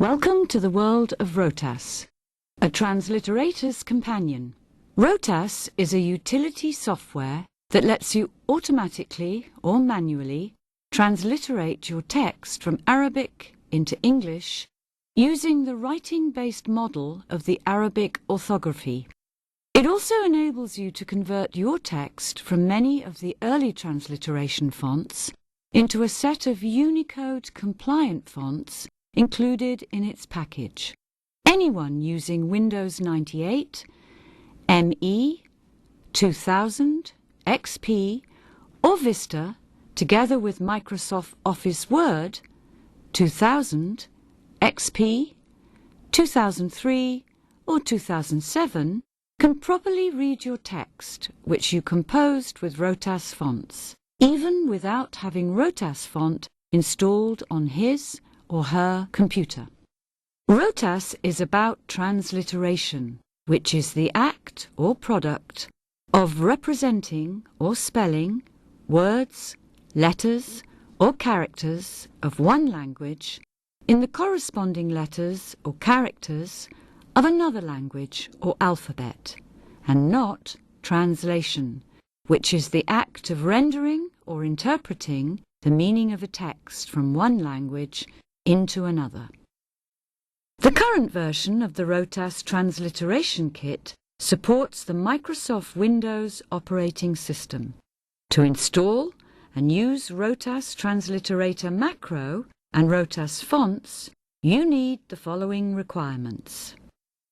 Welcome to the world of Rotas, a transliterator's companion. Rotas is a utility software that lets you automatically or manually transliterate your text from Arabic into English using the writing-based model of the Arabic orthography. It also enables you to convert your text from many of the early transliteration fonts into a set of Unicode-compliant fonts included in its package. Anyone using Windows 98, ME, 2000, XP, or Vista, together with Microsoft Office Word, 2000, XP, 2003, or 2007, can properly read your text, which you composed with Rotas fonts, even without having Rotas font installed on his or her computer. Rotas is about transliteration, which is the act or product of representing or spelling words, letters, or characters of one language in the corresponding letters or characters of another language or alphabet, and not translation, which is the act of rendering or interpreting the meaning of a text from one language into another. The current version of the Rotas Transliteration Kit supports the Microsoft Windows operating system. To install and use Rotas Transliterator macro and Rotas fonts, you need the following requirements: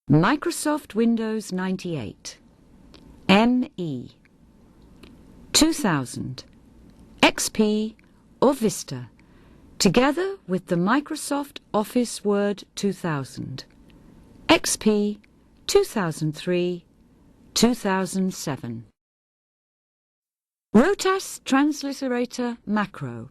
Microsoft Windows 98, ME, 2000, XP or Vista, together with the Microsoft Office Word 2000, XP, 2003, 2007. Rotas Transliterator Macro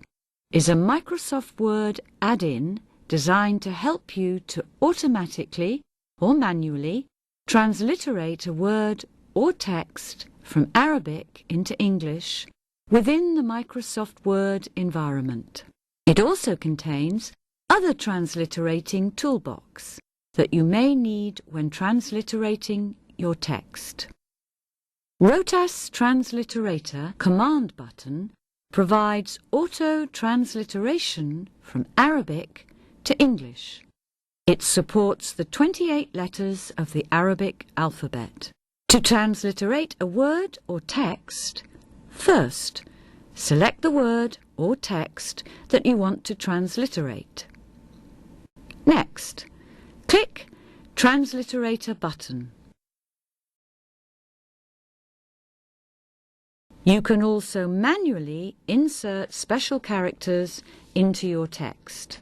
is a Microsoft Word add-in designed to help you to automatically or manually transliterate a word or text from Arabic into English within the Microsoft Word environment. It also contains other transliterating toolbox that you may need when transliterating your text. Rotas Transliterator command button provides auto transliteration from Arabic to English. It supports the 28 letters of the Arabic alphabet. To transliterate a word or text, first, select the word or text that you want to transliterate. Next, click Transliterator button. You can also manually insert special characters into your text.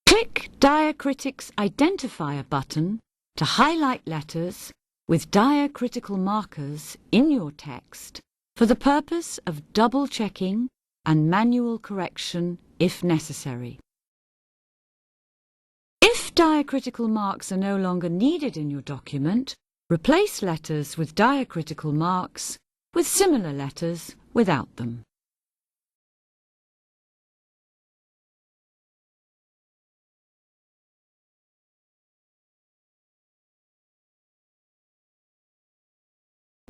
Click Diacritics Identifier button to highlight letters with diacritical markers in your text for the purpose of double-checking and manual correction if necessary. If diacritical marks are no longer needed in your document, replace letters with diacritical marks with similar letters without them.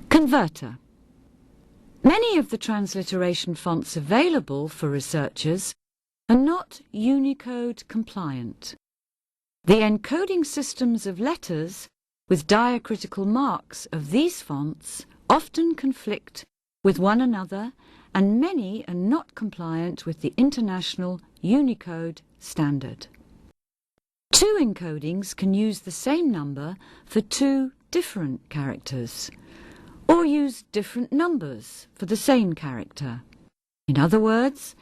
Converter. Many of the transliteration fonts available for researchers are not Unicode compliant. The encoding systems of letters with diacritical marks of these fonts often conflict with one another, and many are not compliant with the international Unicode standard. Two encodings can use the same number for two different characters, or use different numbers for the same character. In other words,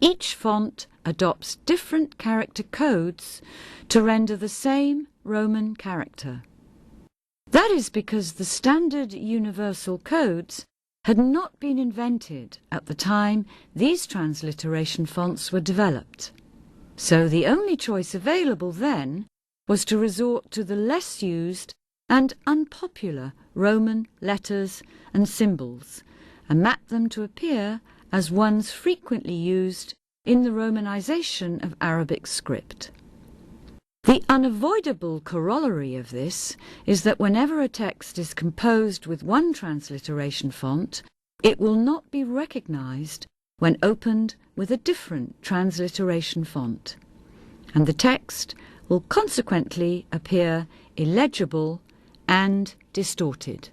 each font adopts different character codes to render the same Roman character. That is because the standard universal codes had not been invented at the time these transliteration fonts were developed. So the only choice available then was to resort to the less used and unpopular Roman letters and symbols and map them to appear as ones frequently used in the Romanization of Arabic script. The unavoidable corollary of this is that whenever a text is composed with one transliteration font, it will not be recognized when opened with a different transliteration font, and the text will consequently appear illegible and distorted.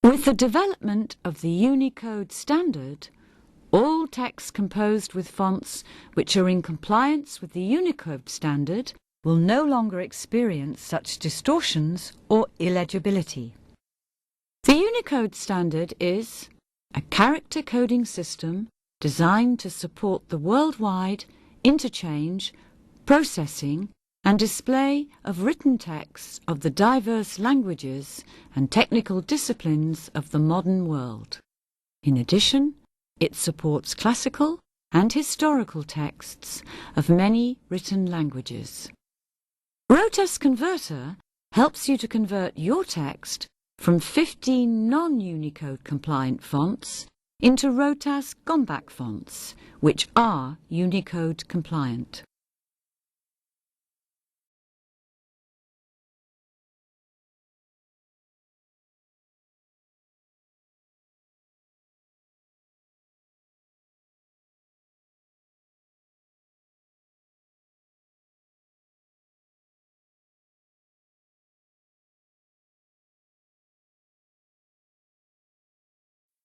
With the development of the Unicode standard, all texts composed with fonts which are in compliance with the Unicode standard will no longer experience such distortions or illegibility. The Unicode standard is a character coding system designed to support the worldwide interchange, processing, and display of written texts of the diverse languages and technical disciplines of the modern world. In addition, it supports classical and historical texts of many written languages. Rotas Converter helps you to convert your text from 15 non-Unicode compliant fonts into Rotas Gombak fonts, which are Unicode compliant.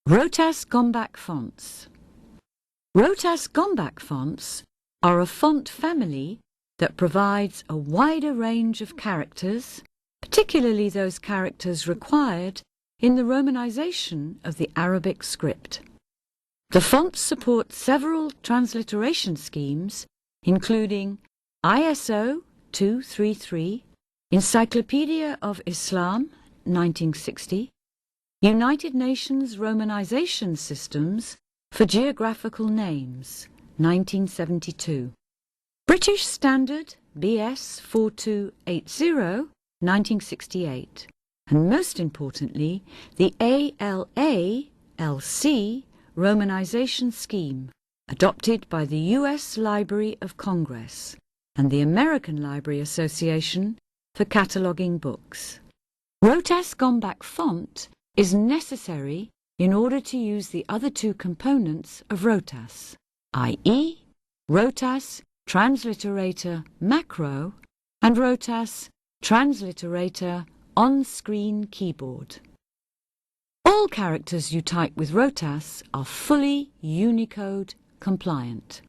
Rotas Gombak fonts. Rotas Gombak fonts are a font family that provides a wider range of characters, particularly those characters required in the Romanization of the Arabic script. The fonts support several transliteration schemes, including ISO 233, Encyclopedia of Islam 1960, United Nations Romanization Systems for Geographical Names, 1972. British Standard BS 4280, 1968. And most importantly, the ALA-LC Romanization Scheme, adopted by the US Library of Congress and the American Library Association for cataloguing books. Rotas Gombak font is necessary in order to use the other two components of Rotas, i.e. Rotas Transliterator Macro and Rotas Transliterator On-Screen Keyboard. All characters you type with Rotas are fully Unicode compliant.